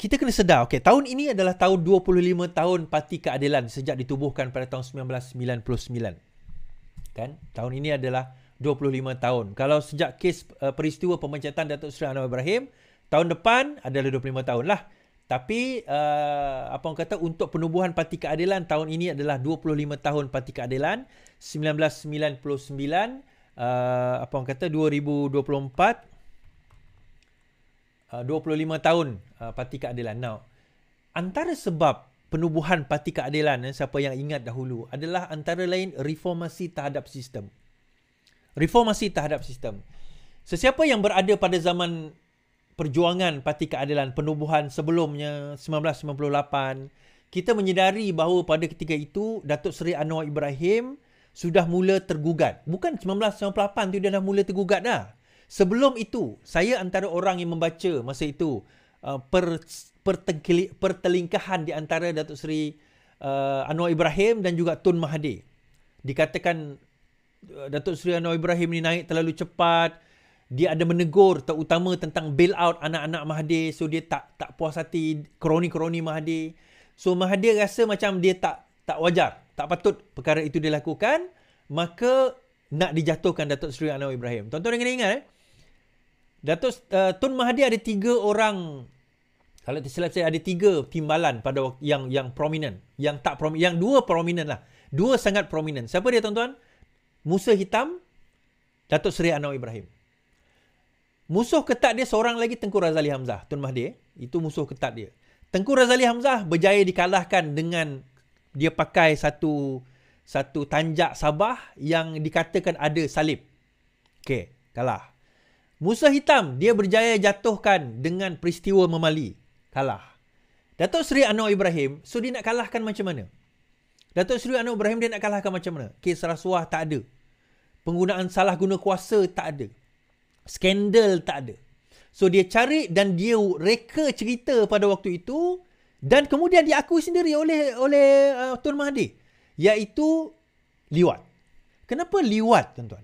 kita kena sedar, okey, tahun ini adalah tahun 25 tahun Parti Keadilan sejak ditubuhkan pada tahun 1999. Kan? Tahun ini adalah 25 tahun. Kalau sejak kes peristiwa pemencatan Datuk Seri Anwar Ibrahim, tahun depan adalah 25 tahun lah. Tapi apa orang kata, untuk penubuhan Parti Keadilan tahun ini adalah 25 tahun Parti Keadilan. 1999 apa orang kata 2024 25 tahun Parti Keadilan. Now, antara sebab penubuhan Parti Keadilan, siapa yang ingat dahulu, adalah antara lain reformasi terhadap sistem. Reformasi terhadap sistem. Sesiapa yang berada pada zaman perjuangan Parti Keadilan, penubuhan sebelumnya 1998, kita menyedari bahawa pada ketika itu Datuk Seri Anwar Ibrahim sudah mula tergugat. Bukan 1998 tu dia dah mula tergugat dah. Sebelum itu, saya antara orang yang membaca masa itu pertelingkahan di antara Datuk Seri Anwar Ibrahim dan juga Tun Mahathir. Dikatakan Datuk Seri Anwar Ibrahim ni naik terlalu cepat. Dia ada menegur terutama tentang bail out anak-anak Mahathir. So dia tak puas hati kroni-kroni Mahathir. So Mahathir rasa macam dia tak wajar, tak patut perkara itu dilakukan, maka nak dijatuhkan Datuk Seri Anwar Ibrahim. Tuan-tuan kena ingat Tun Mahathir ada 3 orang, kalau tersilap saya ada 3 timbalan pada waktu yang prominent, yang 2 prominent lah. 2 sangat prominent. Siapa dia tuan-tuan? Musuh hitam Datuk Seri Anwar Ibrahim. Musuh ketat dia seorang lagi, Tengku Razali Hamzah. Tun Mahathir, itu musuh ketat dia. Tengku Razali Hamzah berjaya dikalahkan dengan dia pakai satu tanjak Sabah yang dikatakan ada salib. Okey, kalah. Musuh hitam, dia berjaya jatuhkan dengan peristiwa Memali. Kalah. Datuk Seri Anwar Ibrahim, so dia nak kalahkan macam mana? Datuk Seri Anwar Ibrahim dia nak kalahkan macam mana? Kes rasuah tak ada. Penggunaan salah guna kuasa tak ada. Skandal tak ada. So dia cari dan dia reka cerita pada waktu itu dan kemudian diakui sendiri oleh Tun Mahathir, iaitu liwat. Kenapa liwat, tuan-tuan?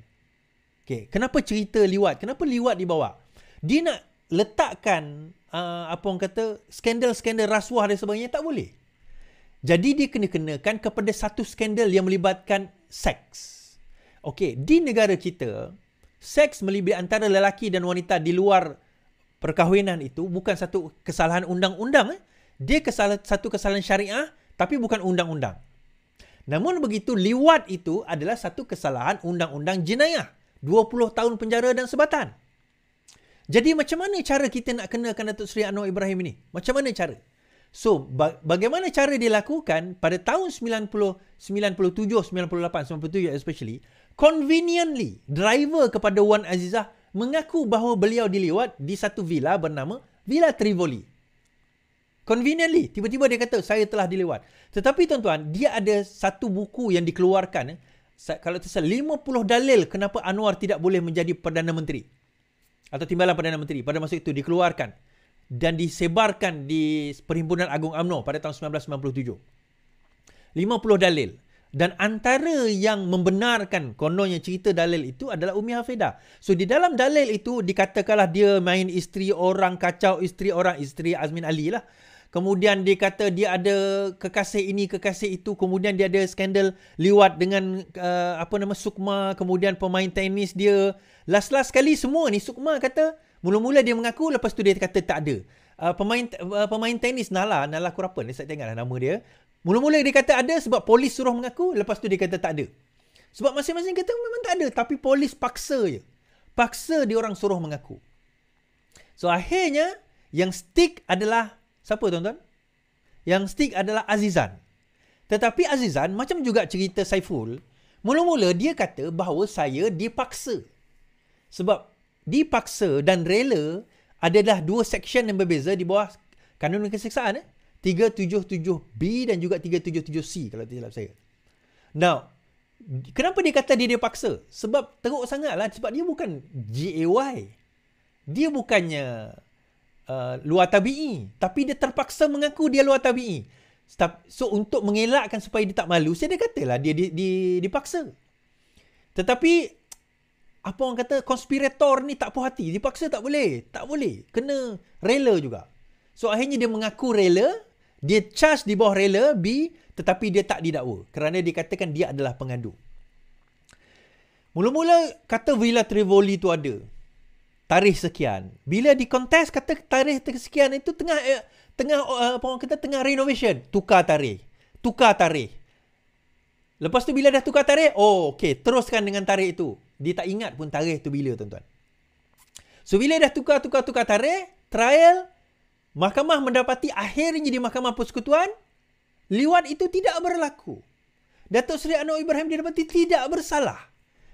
Okay. Kenapa cerita liwat? Kenapa liwat dibawa? Dia nak letakkan apa orang kata skandal-skandal rasuah dan sebagainya, tak boleh. Jadi dia kena-kenakan kepada satu skandal yang melibatkan seks. Okey, di negara kita, seks melibatkan antara lelaki dan wanita di luar perkahwinan itu bukan satu kesalahan undang-undang. Dia satu kesalahan syariah tapi bukan undang-undang. Namun begitu, liwat itu adalah satu kesalahan undang-undang jenayah. 20 tahun penjara dan sebatan. Jadi macam mana cara kita nak kenakan Datuk Seri Anwar Ibrahim ini? Macam mana cara? So, bagaimana cara dilakukan pada tahun 97 especially, conveniently, driver kepada Wan Azizah mengaku bahawa beliau diliwat di satu villa bernama Villa Trivoli. Conveniently, tiba-tiba dia kata, saya telah diliwat. Tetapi tuan-tuan, dia ada satu buku yang dikeluarkan, kalau tersalah 50 dalil kenapa Anwar tidak boleh menjadi Perdana Menteri atau Timbalan Perdana Menteri pada masa itu, dikeluarkan dan disebarkan di Perhimpunan Agung UMNO pada tahun 1997. 50 dalil. Dan antara yang membenarkan kononnya cerita dalil itu adalah Umi Hafidah. So di dalam dalil itu dikatakanlah dia main isteri orang, kacau isteri orang, isteri Azmin Ali lah. Kemudian dia kata dia ada kekasih ini, kekasih itu. Kemudian dia ada skandal liwat dengan Sukma. Kemudian pemain tenis dia. Last sekali semua ni Sukma kata, mula-mula dia mengaku, lepas tu dia kata tak ada. Pemain tenis Nala Kurapan, saya tengoklah nama dia. Mula-mula dia kata ada sebab polis suruh mengaku, lepas tu dia kata tak ada. Sebab masing-masing kata memang tak ada, tapi polis paksa je. Paksa dia orang suruh mengaku. So akhirnya yang stick adalah siapa, tuan-tuan? Yang stick adalah Azizan. Tetapi Azizan, macam juga cerita Saiful, mula-mula dia kata bahawa saya dipaksa. Sebab dipaksa dan rela adalah 2 seksyen yang berbeza di bawah Kanun Keseksaan. 377B dan juga 377C kalau tidak silap saya. Now, kenapa dia kata dia dipaksa? Sebab teruk sangatlah, sebab dia bukan GAY. Dia bukannya luar tabi'i, tapi dia terpaksa mengaku dia luar tabi'i. So untuk mengelakkan supaya dia tak malu, saya katalah dia dipaksa. Tetapi apa orang kata, konspirator ni tak puas hati, dipaksa tak boleh. Tak boleh. Kena rela juga. So akhirnya dia mengaku rela, dia charge di bawah rela B, tetapi dia tak didakwa kerana dikatakan dia adalah pengadu. Mula-mula kata Villa Trivoli tu ada tarikh sekian. Bila dikontes kata tarikh sekian itu tengah apa orang kata tengah renovation, tukar tarikh. Lepas tu bila dah tukar tarikh, okey, teruskan dengan tarikh itu. Dia tak ingat pun tarikh tu bila, tuan-tuan. So bila dah tukar tarikh, trial, mahkamah mendapati akhirnya di Mahkamah Persekutuan, liwat itu tidak berlaku. Datuk Seri Anwar Ibrahim didapati tidak bersalah.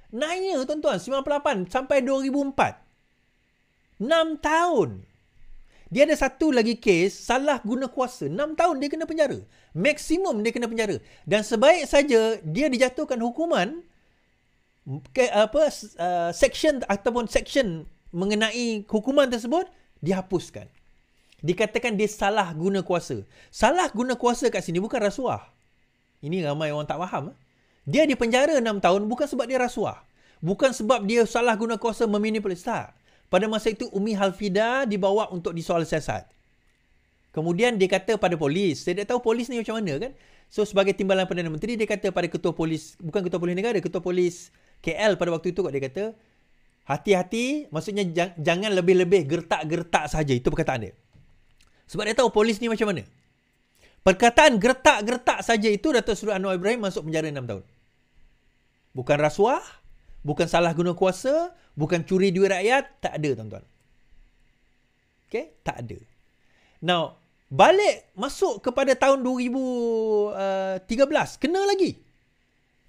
Nanya, tuan-tuan, 98 sampai 2004. 6 tahun. Dia ada satu lagi kes salah guna kuasa. 6 tahun dia kena penjara. Maksimum dia kena penjara. Dan sebaik saja dia dijatuhkan hukuman section mengenai hukuman tersebut dihapuskan. Dikatakan dia salah guna kuasa. Salah guna kuasa kat sini bukan rasuah. Ini ramai orang tak faham. Dia dipenjara 6 tahun bukan sebab dia rasuah. Bukan sebab dia salah guna kuasa memanipulasi. Tak. Pada masa itu Umi Halfida dibawa untuk disoal siasat. Kemudian dia kata pada polis, saya tak tahu polis ni macam mana kan. So sebagai timbalan Perdana Menteri dia kata pada ketua polis, bukan ketua polis negara, ketua polis KL pada waktu itu dia kata, hati-hati, maksudnya jangan lebih-lebih gertak-gertak saja. Itu perkataan dia. Sebab dia tahu polis ni macam mana. Perkataan gertak-gertak saja itu Datuk Seri Anwar Ibrahim masuk penjara 6 tahun. Bukan rasuah, bukan salah guna kuasa, bukan curi duit rakyat, tak ada, tuan-tuan. Okay? Tak ada. Now, balik masuk kepada tahun 2013, kena lagi.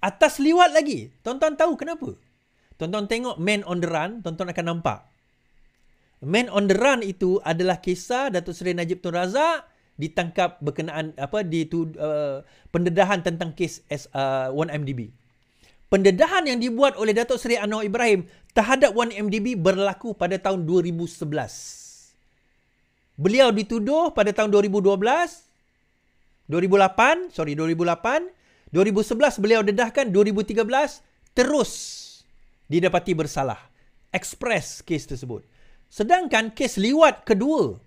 Atas liwat lagi. Tuan-tuan tahu kenapa? Tuan-tuan tengok Man on the Run, tuan-tuan akan nampak. Man on the Run itu adalah kisah Datuk Seri Najib Tun Razak ditangkap berkenaan pendedahan tentang kes 1MDB. Pendedahan yang dibuat oleh Datuk Seri Anwar Ibrahim terhadap 1MDB berlaku pada tahun 2011. Beliau dituduh pada tahun 2008, 2011 beliau dedahkan, 2013 terus didapati bersalah. Express kes tersebut. Sedangkan kes liwat kedua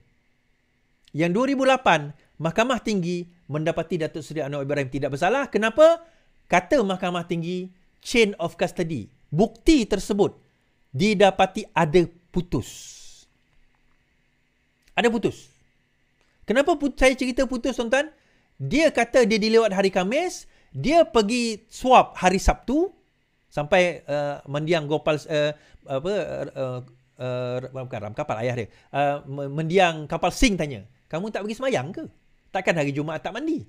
yang 2008, Mahkamah Tinggi mendapati Datuk Seri Anwar Ibrahim tidak bersalah. Kenapa? Kata Mahkamah Tinggi, chain of custody, bukti tersebut didapati ada putus. Ada putus. Kenapa saya cerita putus, tuan-tuan? Dia kata dia dilewat hari Khamis, dia pergi swab hari Sabtu sampai mendiang Gopal bukan ram kapal ayah dia. Mendiang Kapal Singh tanya, "Kamu tak pergi semayang ke? Takkan hari Jumaat tak mandi?"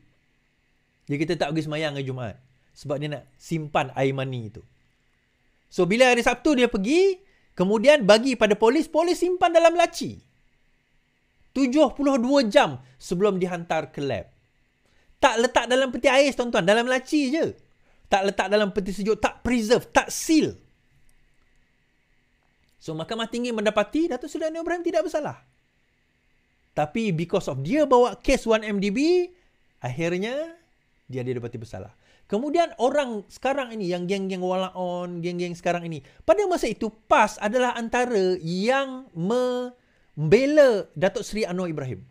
Dia kata tak pergi semayang hari Jumaat. Sebab dia nak simpan air mani itu. So, bila hari Sabtu dia pergi, kemudian bagi pada polis, polis simpan dalam laci. 72 jam sebelum dihantar ke lab. Tak letak dalam peti ais, tuan-tuan. Dalam laci je. Tak letak dalam peti sejuk. Tak preserve. Tak seal. So, Mahkamah Tinggi mendapati Datuk Seri Anwar Ibrahim tidak bersalah. Tapi because of dia bawa kes 1MDB, akhirnya dia didapati bersalah. Kemudian orang sekarang ini, yang geng-geng walaon, geng-geng sekarang ini, pada masa itu PAS adalah antara yang membela Datuk Seri Anwar Ibrahim.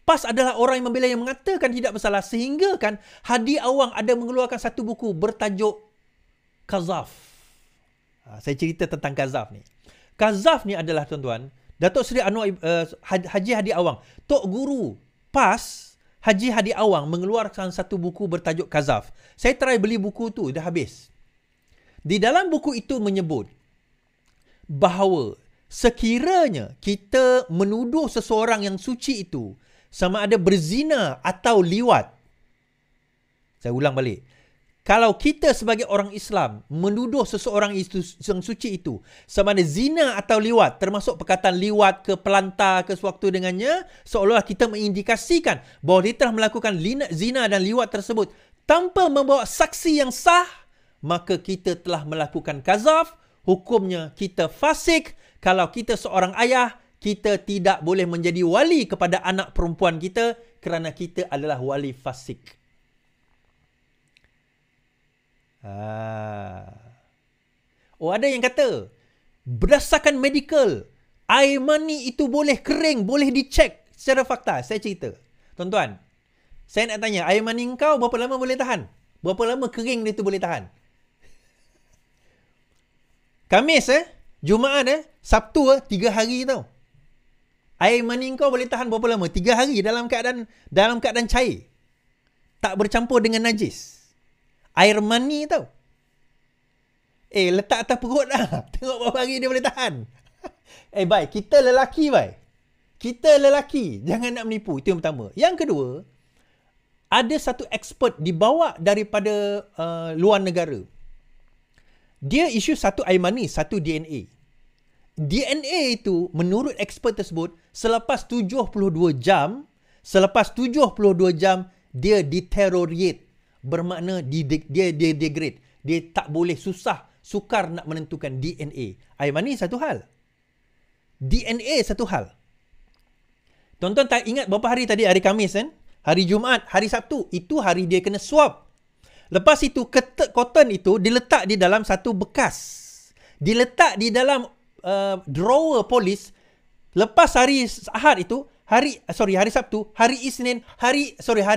PAS adalah orang yang membela, yang mengatakan tidak bersalah, sehingga kan Hadi Awang ada mengeluarkan satu buku bertajuk Kazaf. Saya cerita tentang Kazaf ni. Kazaf ni adalah, tuan-tuan, Datuk Seri Anwar Haji Hadi Awang, Tok Guru PAS Haji Hadi Awang mengeluarkan satu buku bertajuk Kazaf. Saya try beli buku tu, dah habis. Di dalam buku itu menyebut bahawa sekiranya kita menuduh seseorang yang suci itu sama ada berzina atau liwat. Saya ulang balik. Kalau kita sebagai orang Islam menuduh seseorang itu, yang suci itu, sama ada zina atau liwat, termasuk perkataan liwat ke pelantar ke sewaktu dengannya, seolah-olah kita mengindikasikan bahawa dia telah melakukan zina dan liwat tersebut tanpa membawa saksi yang sah, maka kita telah melakukan kazaf, hukumnya kita fasik. Kalau kita seorang ayah, kita tidak boleh menjadi wali kepada anak perempuan kita kerana kita adalah wali fasik. Oh, ada yang kata berdasarkan medical, air mani itu boleh kering, boleh dicek secara fakta, saya cerita. Tuan-tuan, saya nak tanya, air mani kau berapa lama boleh tahan? Berapa lama kering dia tu boleh tahan? Khamis Jumaat Sabtu 3 hari tau. Air mani kau boleh tahan berapa lama? 3 hari dalam keadaan cair. Tak bercampur dengan najis. Air mani tau. Letak atas perut dah. Tengok berapa hari dia boleh tahan. Baik, kita lelaki baik. Kita lelaki, jangan nak menipu. Itu yang pertama. Yang kedua, ada satu expert dibawa daripada luar negara. Dia isu satu air mani, satu DNA. DNA itu menurut expert tersebut selepas 72 jam dia deteriorate, bermakna dia degrade. Dia tak boleh, sukar nak menentukan DNA. Air mani satu hal. DNA satu hal. Tuan-tuan tak ingat berapa hari tadi? Hari Khamis kan? Hari Jumaat, hari Sabtu, itu hari dia kena swab. Lepas itu cotton itu diletak di dalam satu bekas. Diletak di dalam drawer polis. Lepas hari Ahad itu, hari Sabtu, hari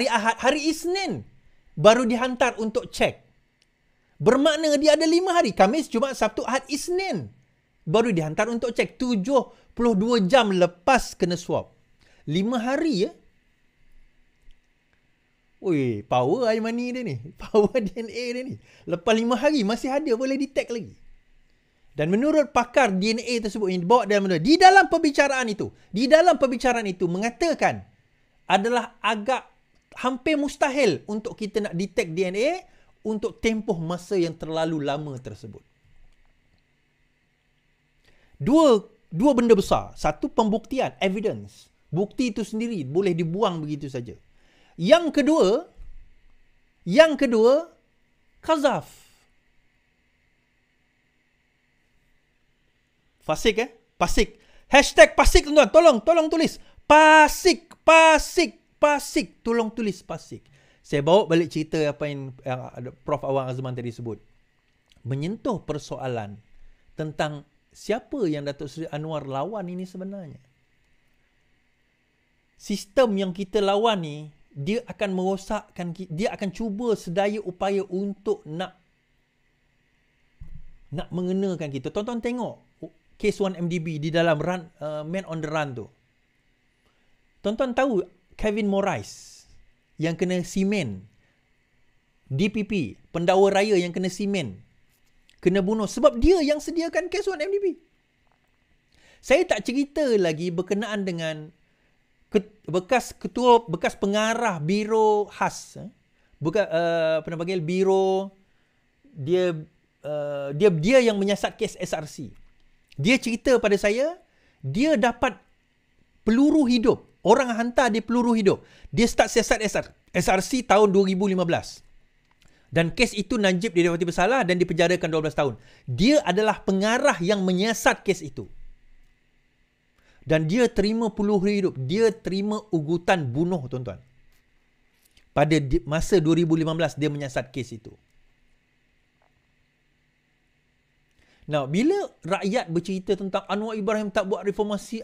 Ahad, hari Isnin baru dihantar untuk cek. Bermakna dia ada 5 hari. Khamis, Jumaat, Sabtu, Ahad, Isnin baru dihantar untuk cek. 72 jam lepas kena swab. 5 hari Ui, power air mani dia ni. Power DNA dia ni. Lepas 5 hari masih ada, boleh detect lagi. Dan menurut pakar DNA tersebut yang dibawa di dalam perbicaraan itu mengatakan adalah agak hampir mustahil untuk kita nak detect DNA untuk tempoh masa yang terlalu lama tersebut. Dua benda besar. Satu, pembuktian, evidence. Bukti itu sendiri boleh dibuang begitu saja. Yang kedua, qazaf. Fasik Pasik. Hashtag Pasik tuan-tuan. Tolong tulis. Pasik. Tolong tulis Pasik. Saya bawa balik cerita apa yang Prof. Awang Azman tadi sebut. Menyentuh persoalan tentang siapa yang Datuk Seri Anwar lawan ini sebenarnya. Sistem yang kita lawan ni, dia akan merosakkan, dia akan cuba sedaya upaya untuk nak mengenakan kita. Tonton tengok Case 1MDB di dalam Man on the Run tu. Tonton tahu Kevin Morais yang kena simen, DPP, pendakwa raya yang kena simen, kena bunuh sebab dia yang sediakan Case 1MDB. Saya tak cerita lagi berkenaan dengan bekas pengarah biro khas, biro dia yang menyiasat kes SRC. Dia cerita pada saya, dia dapat peluru hidup. Orang hantar dia peluru hidup. Dia start siasat SRC tahun 2015. Dan kes itu Najib didapati bersalah dan dipenjarakan 12 tahun. Dia adalah pengarah yang menyiasat kes itu. Dan dia terima peluru hidup. Dia terima ugutan bunuh, tuan-tuan. Pada masa 2015, dia menyiasat kes itu. Nah, bila rakyat bercerita tentang Anwar Ibrahim tak buat reformasi,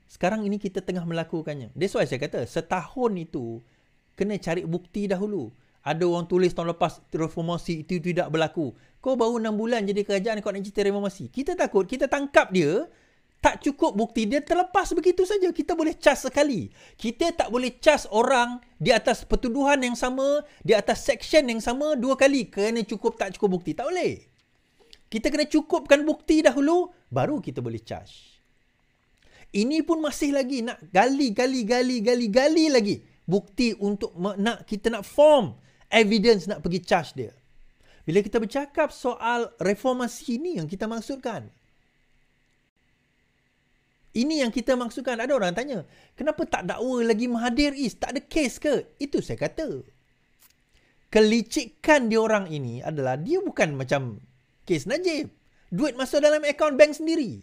sekarang ini kita tengah melakukannya. That's why saya kata, setahun itu, kena cari bukti dahulu. Ada orang tulis tahun lepas, reformasi itu tidak berlaku. Kau baru 6 bulan jadi kerajaan, kau nak cerita reformasi. Kita takut, kita tangkap dia, tak cukup bukti, dia terlepas begitu saja. Kita boleh cas sekali. Kita tak boleh cas orang di atas pertuduhan yang sama, di atas section yang sama 2 kali. Kerana tak cukup bukti. Tak boleh. Kita kena cukupkan bukti dahulu, baru kita boleh cas. Ini pun masih lagi nak gali lagi bukti untuk kita nak form evidence nak pergi charge dia. Bila kita bercakap soal reformasi ini yang kita maksudkan. Ini yang kita maksudkan. Ada orang tanya, kenapa tak dakwa lagi Mahathir Is? Tak ada kes ke? Itu saya kata. Kelicikan diorang ini adalah, dia bukan macam kes Najib. Duit masuk dalam akaun bank sendiri.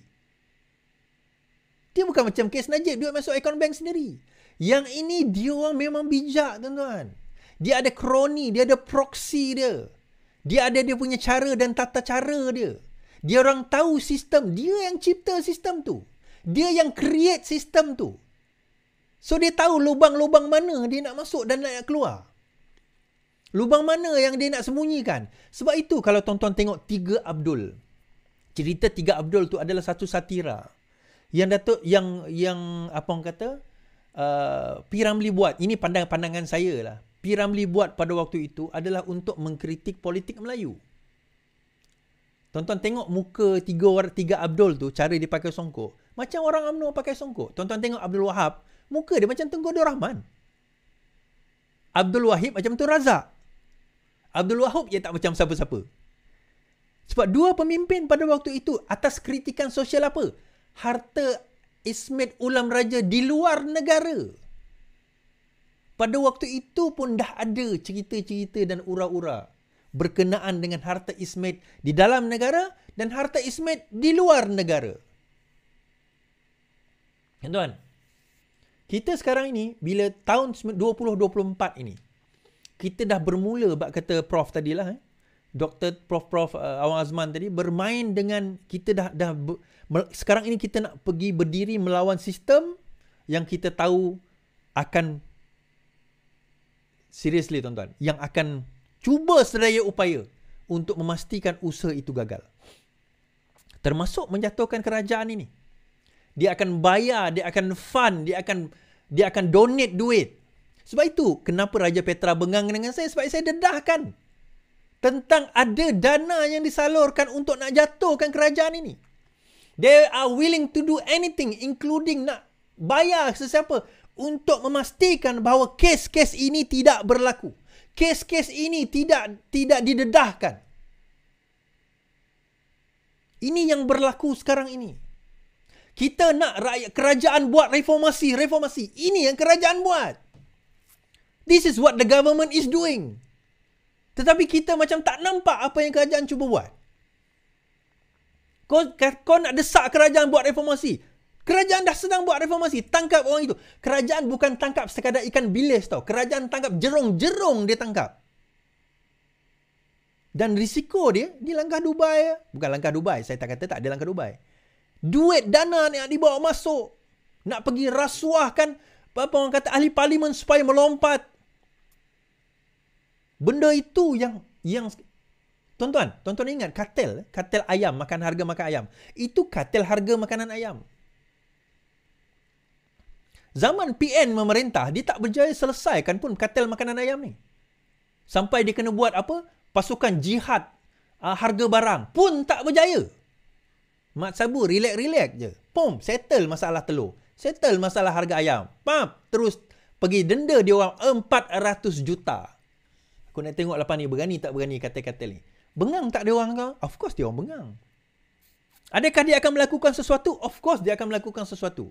Dia bukan macam kes Najib, duit masuk akaun bank sendiri. Yang ini dia orang memang bijak, tuan-tuan. Dia ada kroni, dia ada proxy dia. Dia ada dia punya cara dan tata cara dia. Dia orang tahu sistem, dia yang cipta sistem tu. Dia yang create sistem tu. So dia tahu lubang-lubang mana dia nak masuk dan nak keluar. Lubang mana yang dia nak sembunyikan. Sebab itu kalau tuan-tuan tengok Tiga Abdul. Cerita Tiga Abdul tu adalah satu satira. Yang Datuk yang apa orang kata? P. Ramlee buat. Ini pandangan saya lah. P. Ramlee buat pada waktu itu adalah untuk mengkritik politik Melayu. Tuan-tuan tengok muka tiga Abdul tu, cara dia pakai songkok. Macam orang UMNO pakai songkok. Tuan-tuan tengok Abdul Wahab, muka dia macam Tengku Abdul Rahman. Abdul Wahid macam Tun Razak. Abdul Wahab je tak macam siapa-siapa. Sebab dua pemimpin pada waktu itu atas kritikan sosial apa? Harta Ismet Ulam Raja di luar negara. Pada waktu itu pun dah ada cerita-cerita dan ura-ura berkenaan dengan harta Ismet di dalam negara dan harta Ismet di luar negara. Tuan-tuan, kita sekarang ini bila tahun 2024 ini, kita dah bermula, bak kata Prof tadilah, Dr. Prof Awang Azman tadi, bermain dengan, kita sekarang ini kita nak pergi berdiri melawan sistem yang kita tahu akan, seriously tuan-tuan, yang akan cuba sedaya upaya untuk memastikan usaha itu gagal. Termasuk menjatuhkan kerajaan ini. Dia akan bayar, dia akan fund, dia akan donate duit. Sebab itu, kenapa Raja Petra bengang dengan saya? Sebab saya dedahkan tentang ada dana yang disalurkan untuk nak jatuhkan kerajaan ini. They are willing to do anything, including nak bayar sesiapa untuk memastikan bahawa kes-kes ini tidak berlaku. Kes-kes ini tidak didedahkan. Ini yang berlaku sekarang ini. Kita nak rakyat kerajaan buat reformasi. Ini yang kerajaan buat. This is what the government is doing. Tetapi kita macam tak nampak apa yang kerajaan cuba buat. Kau nak desak kerajaan buat reformasi. Kerajaan dah sedang buat reformasi. Tangkap orang itu. Kerajaan bukan tangkap sekadar ikan bilis tau. Kerajaan tangkap jerung-jerung dia tangkap. Dan risiko dia langkah Dubai. Bukan langkah Dubai. Saya tak kata tak ada langkah Dubai. Duit dana yang dibawa masuk. Nak pergi rasuahkan apa orang kata ahli parlimen supaya melompat. Benda itu yang tuan-tuan ingat kartel ayam, makan harga makan ayam. Itu kartel harga makanan ayam. Zaman PN memerintah, dia tak berjaya selesaikan pun kartel makanan ayam ni. Sampai dia kena buat apa? Pasukan jihad harga barang. Pun tak berjaya. Mat Sabu relax je. Pom, settle masalah telur. Settle masalah harga ayam. Terus pergi denda dia orang 400 juta. Aku nak tengok lepas ni berani tak berani kartel-kartel ni. Bengang tak dia orang ke? Of course dia orang bengang. Adakah dia akan melakukan sesuatu? Of course dia akan melakukan sesuatu.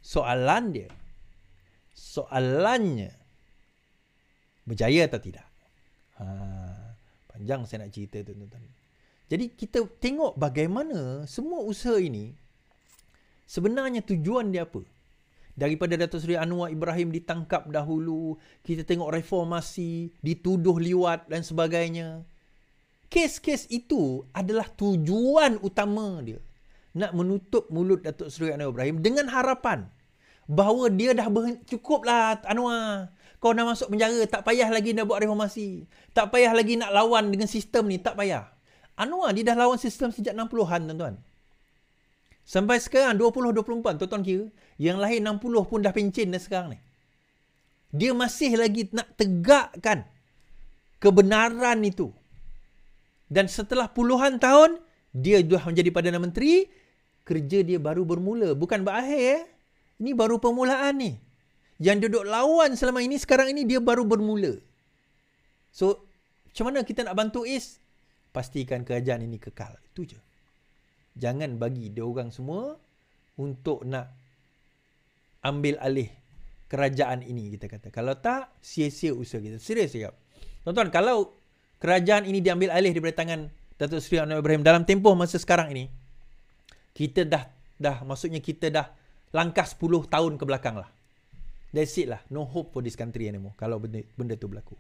Soalannya, berjaya atau tidak? Panjang saya nak cerita tu, tuan-tuan. Jadi kita tengok bagaimana semua usaha ini sebenarnya tujuan dia apa. Daripada Datuk Seri Anwar Ibrahim ditangkap dahulu, kita tengok reformasi, dituduh liwat dan sebagainya. Kes-kes itu adalah tujuan utama dia. Nak menutup mulut Datuk Seri Anwar Ibrahim dengan harapan bahawa dia dah cukuplah Anwar. Kau dah masuk penjara, tak payah lagi nak buat reformasi. Tak payah lagi nak lawan dengan sistem ni, tak payah. Anwar dia dah lawan sistem sejak 60-an, tuan-tuan. Sampai sekarang 2024, tuan-tuan kira, yang lahir 60 pun dah pencen dah sekarang ni. Dia masih lagi nak tegakkan kebenaran itu. Dan setelah puluhan tahun, dia dah menjadi Perdana Menteri, kerja dia baru bermula. Bukan berakhir. Ini baru permulaan ni. Yang duduk lawan selama ini, sekarang ini dia baru bermula. So, macam mana kita nak bantu Is? Pastikan kerajaan ini kekal. Itu je. Jangan bagi dia orang semua untuk nak ambil alih kerajaan ini, kita kata. Kalau tak, sia-sia usaha kita. Serius cakap. Tuan-tuan, kalau kerajaan ini diambil alih daripada tangan Datuk Seri Anwar Ibrahim dalam tempoh masa sekarang ini, kita maksudnya kita dah langkah 10 tahun ke belakang lah. That's it lah. No hope for this country anymore kalau benda tu berlaku.